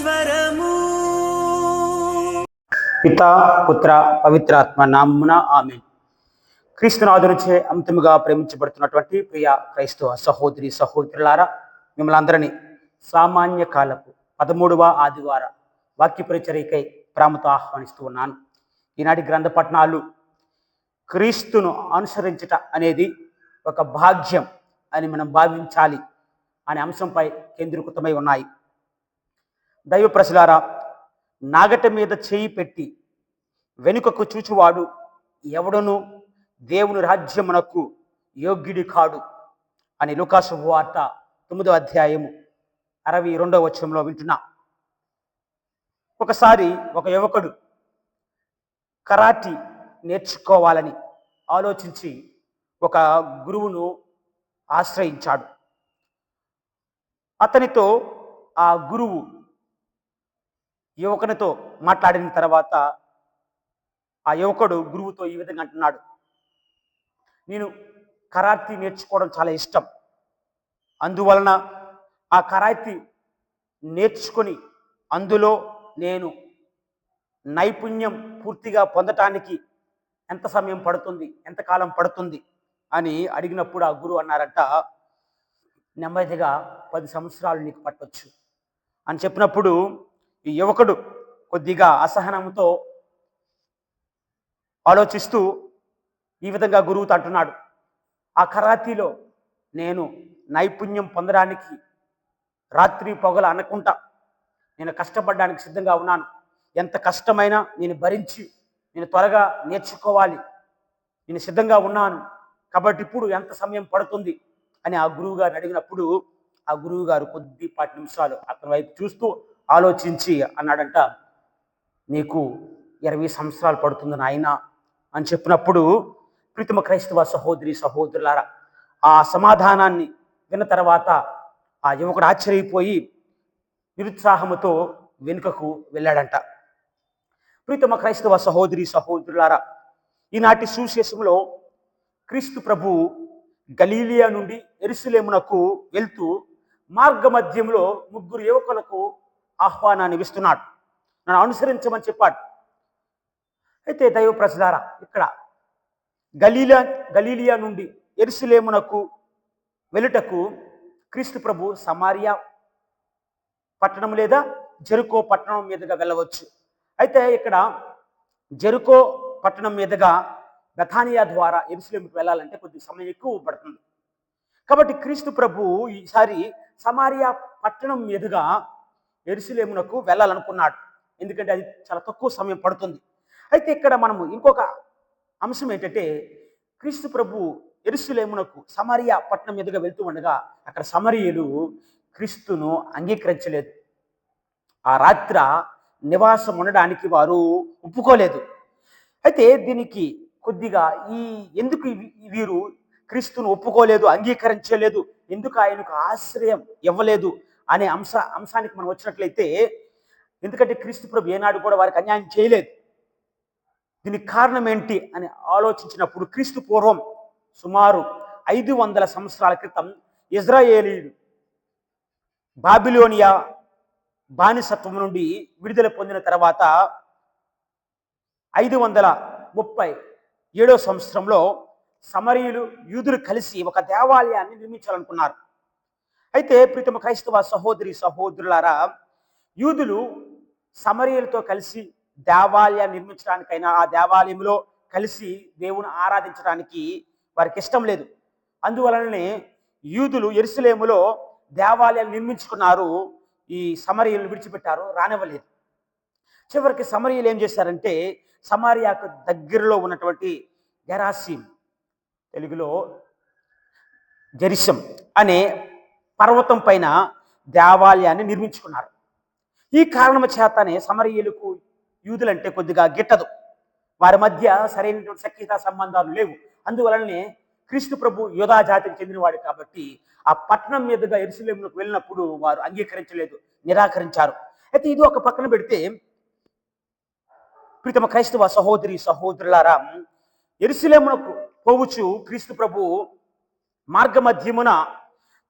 స్వరము. పితా పుత్ర పవిత్రాత్మ నామ్మున ఆమేన్. క్రీస్తునాథునిచే అంతిముగా ప్రేమించబడుతున్నటువంటి ప్రియ క్రైస్తవ సహోదరి సహోదరులారా, మిమ్మల్ని అందరినీ సామాన్య కాలపు 13వ ఆదివార వాక్య పరిచర్యకై ప్రేమతో ఆహ్వానిస్తూ ఉన్నాను. ఈనాటి గ్రంథ పఠనాలు క్రీస్తును అనుసరించట అనేది ఒక భాగ్యం అని మనం భావించాలి అనే అంశంపై కేంద్రీకృతమై ఉన్నాయి. దైవ ప్రజలారా, నాగట మీద చేయి పెట్టి వెనుకకు చూచువాడు ఎవడను దేవుని రాజ్యమునకు యోగ్యుడి కాడు అని లూకా శుభవార్త 9వ అధ్యాయము 62వ వచనంలో వింటున్నా. ఒకసారి ఒక యువకుడు కరాటీ నేర్చుకోవాలని ఆలోచించి ఒక గురువును ఆశ్రయించాడు. అతనితో ఆ గురువు యువకునితో మాట్లాడిన తర్వాత ఆ యువకుడు గురువుతో ఈ విధంగా అంటున్నాడు: నేను కరాటీ నేర్చుకోవడం చాలా ఇష్టం, అందువలన ఆ కరాటీ నేర్చుకొని అందులో నేను నైపుణ్యం పూర్తిగా పొందటానికి ఎంత సమయం పడుతుంది, ఎంతకాలం పడుతుంది అని అడిగినప్పుడు ఆ గురువు అన్నారంట, నెమ్మదిగా 10 సంవత్సరాలు నీకు పట్టవచ్చు అని చెప్పినప్పుడు ఈ యువకుడు కొద్దిగా అసహనంతో ఆలోచిస్తూ ఈ విధంగా గురువుతో అంటున్నాడు: ఆ కరాటీలో నేను నైపుణ్యం పొందడానికి రాత్రి పగలు అనకుండా నేను కష్టపడడానికి సిద్ధంగా ఉన్నాను. ఎంత కష్టమైనా నేను భరించి నేను త్వరగా నేర్చుకోవాలి, నేను సిద్ధంగా ఉన్నాను. కాబట్టి ఇప్పుడు ఎంత సమయం పడుతుంది అని ఆ గురువు గారిని అడిగినప్పుడు ఆ గురువు గారు కొద్దిపాటి నిమిషాలు అతని వైపు చూస్తూ ఆలోచించి అన్నాడంట, నీకు 20 సంవత్సరాలు పడుతుంది నాయనా అని చెప్పినప్పుడు ప్రీతమ క్రైస్తవ సహోదరి సహోదరులారా, ఆ సమాధానాన్ని విన్న తర్వాత ఆ యువకుడు ఆశ్చర్యపోయి నిరుత్సాహముతో వెనుకకు వెళ్ళాడంట. ప్రీతమ క్రైస్తవ సహోదరి సహోదరులారా, ఈనాటి సువిశేషంలో క్రీస్తు ప్రభు గలీలియా నుండి యెరూషలేమునకు వెళ్తూ మార్గ మధ్యంలో 3 యువకులకు ఆహ్వానాన్ని ఇస్తున్నాడు. నన్ను అనుసరించమని చెప్పాడు. అయితే దైవ ప్రజలారా, ఇక్కడ గలీలియా నుండి యెరూషలేమునకు వెళ్ళుటకు క్రీస్తు ప్రభు సమారియా పట్టణం లేదా జెరికో పట్టణం మీదుగా వెళ్ళవచ్చు. అయితే ఇక్కడ జెరికో పట్టణం మీదుగా బెథానియా ద్వారా యెరూషలేముకు వెళ్ళాలంటే కొద్ది సమయం ఎక్కువ పడుతుంది. కాబట్టి క్రీస్తు ప్రభు ఈసారి సమారియా పట్టణం మీదుగా యెరూషలేమునకు వెళ్ళాలనుకున్నాడు, ఎందుకంటే అది చాలా తక్కువ సమయం పడుతుంది. అయితే ఇక్కడ మనము ఇంకొక అంశం ఏంటంటే, క్రీస్తు ప్రభు యెరూషలేమునకు సమారియా పట్టణం మీదుగా వెళ్తూ ఉండగా అక్కడ సమరీయులు క్రీస్తును అంగీకరించలేదు. ఆ రాత్ర నివాసం ఉండడానికి వారు ఒప్పుకోలేదు. అయితే దీనికి కొద్దిగా ఎందుకు వీరు క్రీస్తును ఒప్పుకోలేదు, అంగీకరించలేదు, ఎందుకు ఆయనకు ఆశ్రయం ఇవ్వలేదు అనే అంశానికి మనం వచ్చినట్లయితే, ఎందుకంటే క్రీస్తు ప్రభు ఏనాడు కూడా వారికి అన్యాయం చేయలేదు. దీనికి కారణం ఏంటి అని ఆలోచించినప్పుడు క్రీస్తు పూర్వం సుమారు 500 సంవత్సరాల క్రితం ఇజ్రాయేలీయులు బాబిలోనియా బానిసత్వం నుండి విడుదల పొందిన తర్వాత 537వ సంవత్సరంలో సమరీయులు యూదులు కలిసి ఒక దేవాలయాన్ని నిర్మించాలనుకున్నారు. అయితే ప్రీతమ క్రైస్తవ సహోదరి సహోదరులారా, యూదులు సమరీయులతో కలిసి దేవాలయాన్ని నిర్మించడానికైనా ఆ దేవాలయంలో కలిసి దేవుని ఆరాధించడానికి వారికి ఇష్టం లేదు. అందువలననే యూదులు యెరూషలేములో దేవాలయాలు నిర్మించుకున్నారు, ఈ సమరీయులను విడిచిపెట్టారు, రానివ్వలేదు. చివరికి సమరీయులు ఏం చేశారంటే, సమారియాకు దగ్గరలో ఉన్నటువంటి గెరాసీం, తెలుగులో జెరిసం అనే పర్వతం పైన దేవాలయాన్ని నిర్మించుకున్నారు. ఈ కారణం చేతనే సమరీయులకు యూదులంటే కొద్దిగా గిట్టదు, వారి మధ్య సరైనటువంటి సఖ్యతా సంబంధాలు లేవు. అందువలనే క్రీస్తు ప్రభు యోధా జాతికి చెందినవాడు కాబట్టి ఆ పట్టణం మీదుగా యెరూషలేముకు వెళ్ళినప్పుడు వారు అంగీకరించలేదు, నిరాకరించారు. అయితే ఇది ఒక పక్కన పెడితే, ప్రీతమ క్రైస్తవ సహోదరి సహోదరులారా, యెరూషలేమునకు పోవచ్చు క్రీస్తు ప్రభు మార్గ మధ్యమున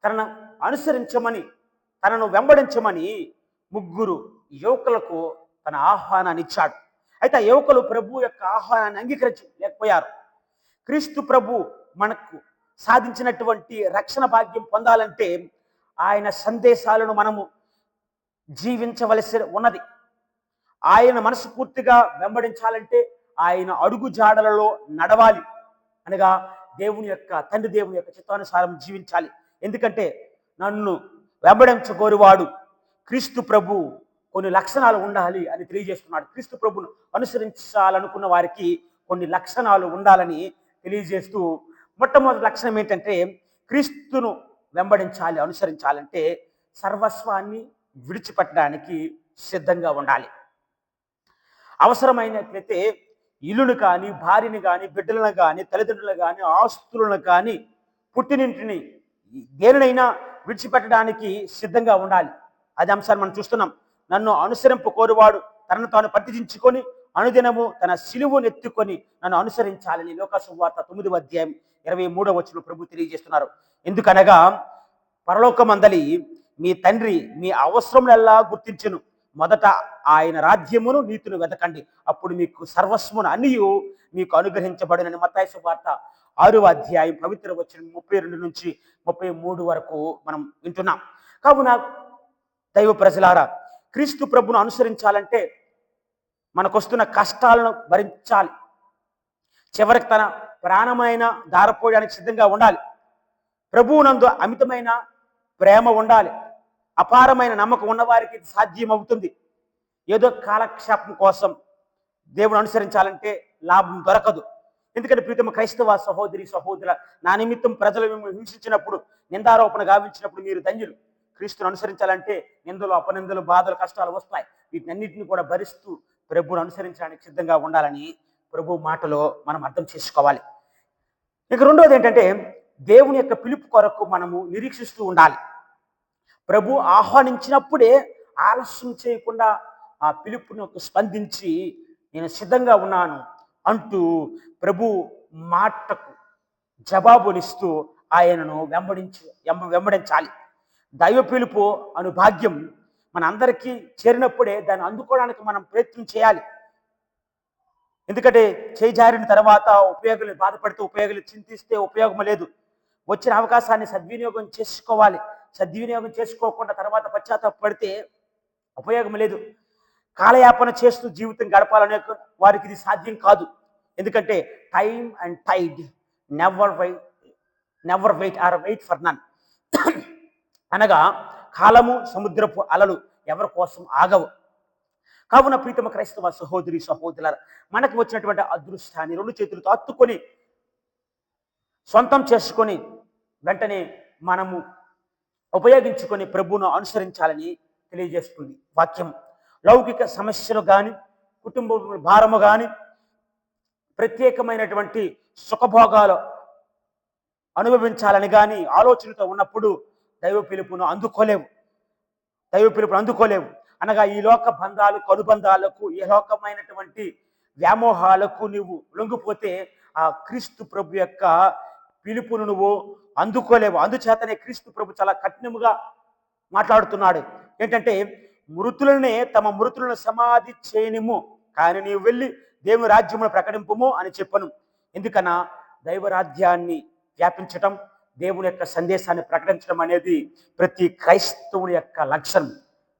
తనను అనుసరించమని, తనను వెంబడించమని 3 యువకులకు తన ఆహ్వానాన్ని ఇచ్చాడు. అయితే ఆ యువకులు ప్రభు యొక్క ఆహ్వానాన్ని అంగీకరించలేకపోయారు. క్రీస్తు ప్రభు మనకు సాధించినటువంటి రక్షణ భాగ్యం పొందాలంటే ఆయన సందేశాలను మనము జీవించవలసి ఉన్నది. ఆయన మనస్ఫూర్తిగా వెంబడించాలంటే ఆయన అడుగు జాడలలో నడవాలి. అనగా తండ్రి దేవుని యొక్క చిత్తానుసారం జీవించాలి. ఎందుకంటే నన్ను వెంబడించగోరువాడు క్రీస్తు ప్రభు కొన్ని లక్షణాలు ఉండాలి అని తెలియజేస్తున్నాడు. క్రీస్తు ప్రభును అనుసరించాలనుకున్న వారికి కొన్ని లక్షణాలు ఉండాలని తెలియజేస్తూ, మొట్టమొదటి లక్షణం ఏంటంటే క్రీస్తును వెంబడించాలి, అనుసరించాలంటే సర్వస్వాన్ని విడిచిపెట్టడానికి సిద్ధంగా ఉండాలి. అవసరమైనట్లయితే ఇల్లును కానీ, భార్యని కానీ, బిడ్డలను కానీ, తల్లిదండ్రులను కానీ, ఆస్తులను కానీ, పుట్టినింటిని దేనినైనా విడిచిపెట్టడానికి సిద్ధంగా ఉండాలి. అదే అంశాన్ని మనం చూస్తున్నాం. నన్ను అనుసరింపు కోరువాడు తనను తాను పరిత్యజించుకొని అనుదినము తన సిలువను ఎత్తుకొని నన్ను అనుసరించాలని లోకా సువార్త 9వ అధ్యాయం 23వ వచనంలో ప్రభు తెలియజేస్తున్నారు. ఎందుకనగా పరలోకమందలి మీ తండ్రి మీ అవసరములెల్లా గుర్తించును. మొదట ఆయన రాజ్యమును నీతిని వెతకండి, అప్పుడు మీకు సర్వస్వమును అన్నియు మీకు అనుగ్రహించబడునని మత్తయి సువార్త 6వ అధ్యాయం పవిత్ర వచనం 32 నుంచి 33 వరకు మనం వింటున్నాం. కావున దైవ ప్రజలారా, క్రీస్తు ప్రభును అనుసరించాలంటే మనకొస్తున్న కష్టాలను భరించాలి. చివరికి తన ప్రాణమైన దారపోయడానికి సిద్ధంగా ఉండాలి. ప్రభువునందు అమితమైన ప్రేమ ఉండాలి. అపారమైన నమ్మకం ఉన్నవారికి సాధ్యం అవుతుంది. ఏదో కాలక్షేపం కోసం దేవుని అనుసరించాలంటే లాభం దొరకదు. ఎందుకంటే ప్రీతమ క్రైస్తవ సహోదరి సహోదరుల, నా నిమిత్తం ప్రజలు మిమ్మల్ని హింసించినప్పుడు, నిందారోపణ గావించినప్పుడు మీరు ధన్యులు. క్రీస్తును అనుసరించాలంటే నిందలు, అపనిందలు, బాధలు, కష్టాలు వస్తాయి. వీటన్నిటిని కూడా భరిస్తూ ప్రభువును అనుసరించడానికి సిద్ధంగా ఉండాలని ప్రభు మాటలో మనం అర్థం చేసుకోవాలి. ఇక రెండోది ఏంటంటే దేవుని యొక్క పిలుపు కొరకు మనము నిరీక్షిస్తూ ఉండాలి. ప్రభు ఆహ్వానించినప్పుడే ఆలస్యం చేయకుండా ఆ పిలుపును స్పందించి నేను సిద్ధంగా ఉన్నాను అంటూ ప్రభు మాటకు జవాబునిస్తూ ఆయనను వెంబడించాలి. దైవ పిలుపు అను భాగ్యం మన అందరికీ చేరినప్పుడే దాన్ని అందుకోవడానికి మనం ప్రయత్నం చేయాలి. ఎందుకంటే చేజారిన తర్వాత ఉపయోగాలు బాధపడితే, ఉపయోగాలు చింతిస్తే ఉపయోగం లేదు. వచ్చిన అవకాశాన్ని సద్వినియోగం చేసుకోవాలి. సద్వినియోగం చేసుకోకుండా తర్వాత పశ్చాత్తాపడితే ఉపయోగం లేదు. కాలయాపన చేస్తూ జీవితం గడపాలనే వారికి ఇది సాధ్యం కాదు. ఎందుకంటే time and tide never wait or wait for none. అనగా కాలము, సముద్రపు అలలు ఎవరి కోసం ఆగవు. కావున ప్రీతమ క్రైస్తవ సహోదరి సహోదరుల, మనకు వచ్చినటువంటి అదృష్టాన్ని 2 చేతులతో హత్తుకొని సొంతం చేసుకొని వెంటనే మనము ఉపయోగించుకొని ప్రభువును అనుసరించాలని తెలియజేస్తుంది వాక్యం. లౌకిక సమస్యలు కానీ, కుటుంబ భారము కానీ, ప్రత్యేకమైనటువంటి సుఖభోగాలు అనుభవించాలని కానీ ఆలోచనతో ఉన్నప్పుడు దైవ పిలుపును అందుకోలేవు. అనగా ఈ లోక బంధాలు, కనుబంధాలకు, ఈ లోకమైనటువంటి వ్యామోహాలకు నువ్వు లొంగిపోతే ఆ క్రీస్తు ప్రభు యొక్క పిలుపును నువ్వు అందుకోలేవు. అందుచేతనే క్రీస్తు ప్రభు చాలా కఠినముగా మాట్లాడుతున్నాడు. ఏంటంటే మృతులనే తమ మృతులను సమాధి చేయనిము, కానీ నీవు వెళ్ళి దేవుని రాజ్యమును ప్రకటింపుము అని చెప్పను. ఎందుకన్నా దైవరాజ్యాన్ని వ్యాపించటం, దేవుని యొక్క సందేశాన్ని ప్రకటించడం అనేది ప్రతి క్రైస్తవుని యొక్క లక్ష్యం.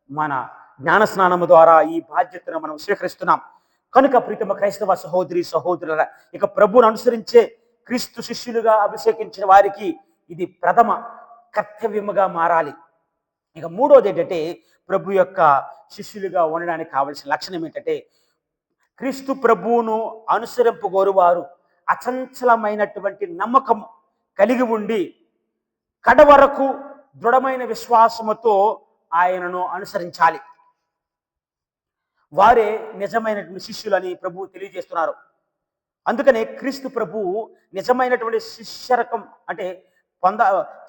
మన జ్ఞానస్నానము ద్వారా ఈ బాధ్యతను మనం స్వీకరిస్తున్నాం. కనుక ప్రీతమ క్రైస్తవ సహోదరి సహోదరుల, ఇక ప్రభువును అనుసరించే క్రీస్తు శిష్యులుగా అభిషేకించిన వారికి ఇది ప్రథమ కర్తవ్యముగా మారాలి. ఇక మూడోది ఏంటంటే ప్రభు యొక్క శిష్యులుగా ఉండడానికి కావలసిన లక్షణం ఏంటంటే క్రీస్తు ప్రభువును అనుసరింపగోరువారు అచంచలమైనటువంటి నమ్మకం కలిగి ఉండి కడవరకు దృఢమైన విశ్వాసముతో ఆయనను అనుసరించాలి. వారే నిజమైనటువంటి శిష్యులని ప్రభువు తెలియజేస్తున్నారు. అందుకనే క్రీస్తు ప్రభువు నిజమైనటువంటి శిష్యరకం అంటే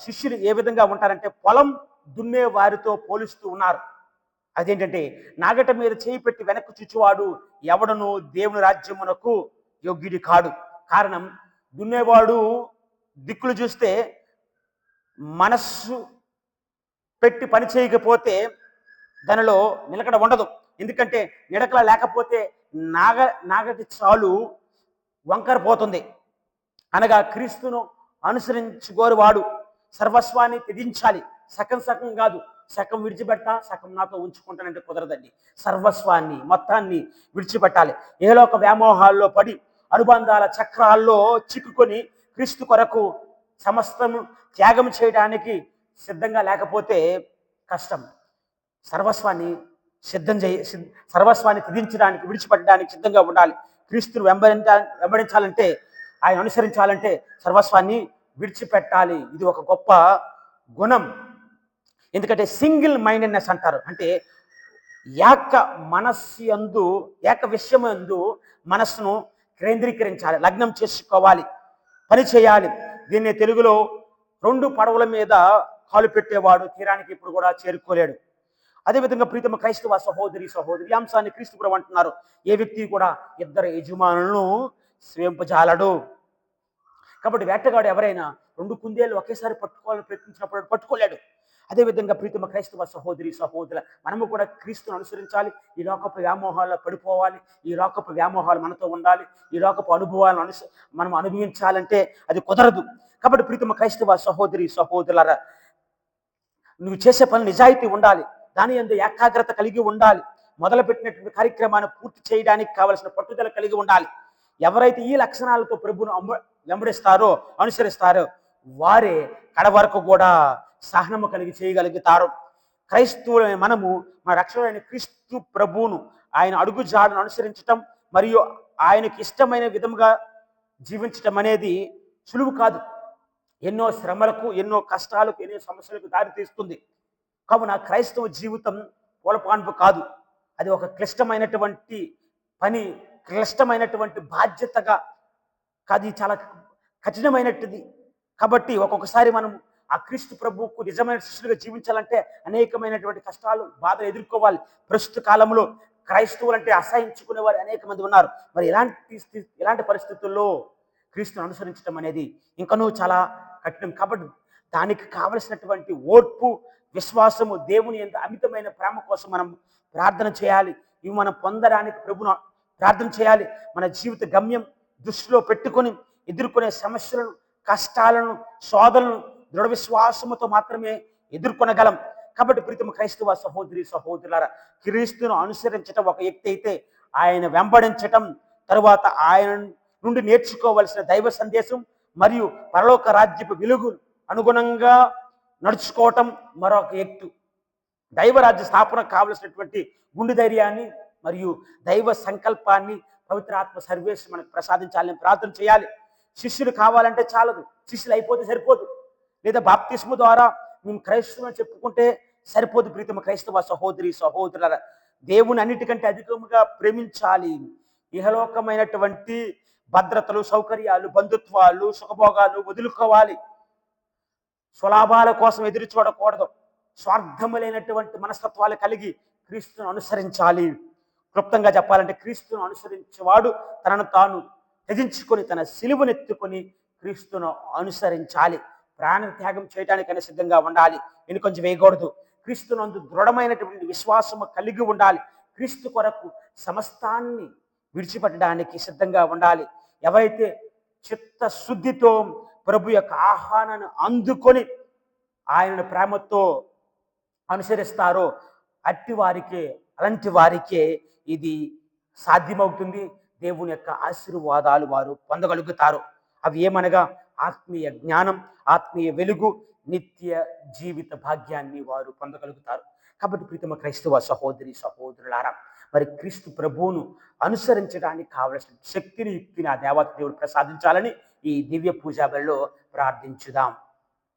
శిష్యులు ఏ విధంగా ఉంటారంటే పొలం దున్నే వారితో పోలుస్తూ ఉన్నారు. అదేంటంటే నాగట మీద చేయి పెట్టి వెనక్కు చూచువాడు ఎవడను దేవుని రాజ్యమునకు యోగ్యుడి కాడు. కారణం, దున్నేవాడు దిక్కులు చూస్తే మనస్సు పెట్టి పని చేయకపోతే దానిలో నిలకడ ఉండదు. ఎందుకంటే నిలకడ లేకపోతే నాగ నాగటి చాలు వంకర పోతుంది. అనగా క్రీస్తును అనుసరించుకోరు వాడు సర్వస్వాన్ని త్యజించాలి. సగం సగం కాదు, సగం విడిచిపెడతా సగం నాతో ఉంచుకుంటానంటే కుదరదండి. సర్వస్వాన్ని మొత్తాన్ని విడిచిపెట్టాలి. ఏలోక వ్యామోహాల్లో పడి అనుబంధాల చక్రాల్లో చిక్కుకొని క్రీస్తు కొరకు సమస్తము త్యాగం చేయడానికి సిద్ధంగా లేకపోతే కష్టం. సర్వస్వాన్ని సర్వస్వాన్ని త్యజించడానికి విడిచిపెట్టడానికి సిద్ధంగా ఉండాలి. క్రీస్తును వెంబడించాలంటే, ఆయన అనుసరించాలంటే సర్వస్వాన్ని విడిచిపెట్టాలి. ఇది ఒక గొప్ప గుణం. ఎందుకంటే సింగిల్ మైండెడ్నెస్ అంటారు. అంటే ఏక మనస్సు యందు, ఏక విషయం యందు మనస్సును కేంద్రీకరించాలి, లగ్నం చేసుకోవాలి, పని చేయాలి. దీన్ని తెలుగులో 2 పడవల మీద కాలు పెట్టేవాడు తీరానికి ఇప్పుడు కూడా చేరుకోలేడు. అదేవిధంగా ప్రీతమ క్రైస్తవ సహోదరి సహోదరి అంశాన్ని క్రీస్తు ప్రభు అంటున్నారు, ఏ వ్యక్తి కూడా ఇద్దరు యజమానులను స్వేంపజాలడు. కాబట్టి వేటగాడు ఎవరైనా 2 కుందేలు ఒకేసారి పట్టుకోవాలని ప్రయత్నించినప్పుడు పట్టుకోలేడు. అదేవిధంగా ప్రీతమ క్రైస్తవ సహోదరి సహోదరుల మనము కూడా క్రీస్తును అనుసరించాలి. ఈ లోకపు వ్యామోహాల్లో పడిపోవాలి. ఈ లోకపు వ్యామోహాలు మనతో ఉండాలి. ఈ లోకపు అనుభవాలను మనం అనుభవించాలంటే అది కుదరదు. కాబట్టి ప్రీతమ క్రైస్తవ సహోదరి సహోదరులారా, నువ్వు చేసే పని నిజాయితీ ఉండాలి. దాని యందు ఏకాగ్రత కలిగి ఉండాలి. మొదలుపెట్టినటువంటి కార్యక్రమాన్ని పూర్తి చేయడానికి కావలసిన పట్టుదల కలిగి ఉండాలి. ఎవరైతే ఈ లక్షణాలతో ప్రభువును వెంబడిస్తారో, అనుసరిస్తారో వారే కడ వరకు కూడా సహనము కలిగి చేయగలుగుతారు. క్రైస్తవులైన మనము మన రక్షకుడైన క్రీస్తు ప్రభువును, ఆయన అడుగు జాడను అనుసరించటం మరియు ఆయనకి ఇష్టమైన విధముగా జీవించటం అనేది సులువు కాదు. ఎన్నో శ్రమలకు, ఎన్నో కష్టాలకు, ఎన్నో సమస్యలకు దారితీస్తుంది. కావున క్రైస్తవ జీవితం పూలపాన్పు కాదు. అది ఒక క్లిష్టమైనటువంటి పని, క్లిష్టమైనటువంటి బాధ్యతగా కాదు, చాలా కఠినమైనట్టుది. కాబట్టి ఒక్కొక్కసారి మనం ఆ క్రీస్తు ప్రభువుకు నిజమైన శిష్యులుగా జీవించాలంటే అనేకమైనటువంటి కష్టాలు, బాధలు ఎదుర్కోవాలి. ప్రస్తుత కాలంలో క్రైస్తవులు అంటే అసహించుకునే వారు అనేక మంది ఉన్నారు. మరి ఇలాంటి పరిస్థితుల్లో క్రీస్తును అనుసరించడం అనేది ఇంకనూ చాలా కఠినం. కాబట్టి దానికి కావలసినటువంటి ఓర్పు, విశ్వాసము, దేవుని ఎంత అమితమైన ప్రేమ కోసం మనం ప్రార్థన చేయాలి. ఇవి మనం పొందడానికి ప్రభును ప్రార్థన చేయాలి. మన జీవిత గమ్యం దృష్టిలో పెట్టుకొని ఎదుర్కొనే సమస్యలను, కష్టాలను, శోధనలను దృఢ విశ్వాసముతో మాత్రమే ఎదుర్కొనగలం. కాబట్టి ప్రీతమ క్రైస్తవ సహోదరి సహోదరులారా, క్రీస్తును అనుసరించటం ఒక వ్యక్తి అయితే, ఆయన వెంబడించటం, తరువాత ఆయన నుండి నేర్చుకోవలసిన దైవ సందేశం మరియు పరలోక రాజ్యపు వెలుగు అనుగుణంగా నడుచుకోవటం మరొక ఎత్తు. దైవరాజ్య స్థాపన కావలసినటువంటి గుండె ధైర్యాన్ని మరియు దైవ సంకల్పాన్ని పవిత్రాత్మ సర్వేస్ మనకు ప్రసాదించాలని ప్రార్థన చేయాలి. శిష్యులు కావాలంటే చాలదు, శిష్యులు అయిపోతే సరిపోదు. లేదా బాప్తిస్ము ద్వారా మేము క్రైస్తవుని చెప్పుకుంటే సరిపోదు. ప్రీతమ క్రైస్తవ సహోదరి సహోదరుల, దేవుని అన్నిటికంటే అధికముగా ప్రేమించాలి. ఇహలోకమైనటువంటి భద్రతలు, సౌకర్యాలు, బంధుత్వాలు, సుఖభోగాలు వదులుకోవాలి. స్వలాభాల కోసం ఎదురు చూడకూడదు. స్వార్థములైనటువంటి మనస్తత్వాలు కలిగి క్రీస్తును అనుసరించాలి. క్లుప్తంగా చెప్పాలంటే క్రీస్తును అనుసరించేవాడు తనను తాను త్యజించుకొని తన సిలువనెత్తుకొని క్రీస్తును అనుసరించాలి. ప్రాణ త్యాగం చేయడానికైనా సిద్ధంగా ఉండాలి. నేను కొంచెం వేయకూడదు. క్రీస్తునందు దృఢమైనటువంటి విశ్వాసము కలిగి ఉండాలి. క్రీస్తు కొరకు సమస్తాన్ని విడిచిపెట్టడానికి సిద్ధంగా ఉండాలి. ఎవరైతే చిత్తశుద్ధితో ప్రభు యొక్క ఆహ్వానాన్ని అందుకొని ఆయనను ప్రేమతో అనుసరిస్తారో అలాంటి వారికే ఇది సాధ్యమవుతుంది. దేవుని యొక్క ఆశీర్వాదాలు వారు పొందగలుగుతారు. అవి ఏమనగా ఆత్మీయ జ్ఞానం, ఆత్మీయ వెలుగు, నిత్య జీవిత భాగ్యాన్ని వారు పొందగలుగుతారు. కాబట్టి ప్రీతమ క్రైస్తవ సహోదరి సహోదరులారా, మరి క్రీస్తు ప్రభువును అనుసరించడానికి కావలసిన శక్తిని, యుక్తిని ఆ దేవత దేవుడు ప్రసాదించాలని ఈ దివ్య పూజా బలిలో ప్రార్థించుదాం.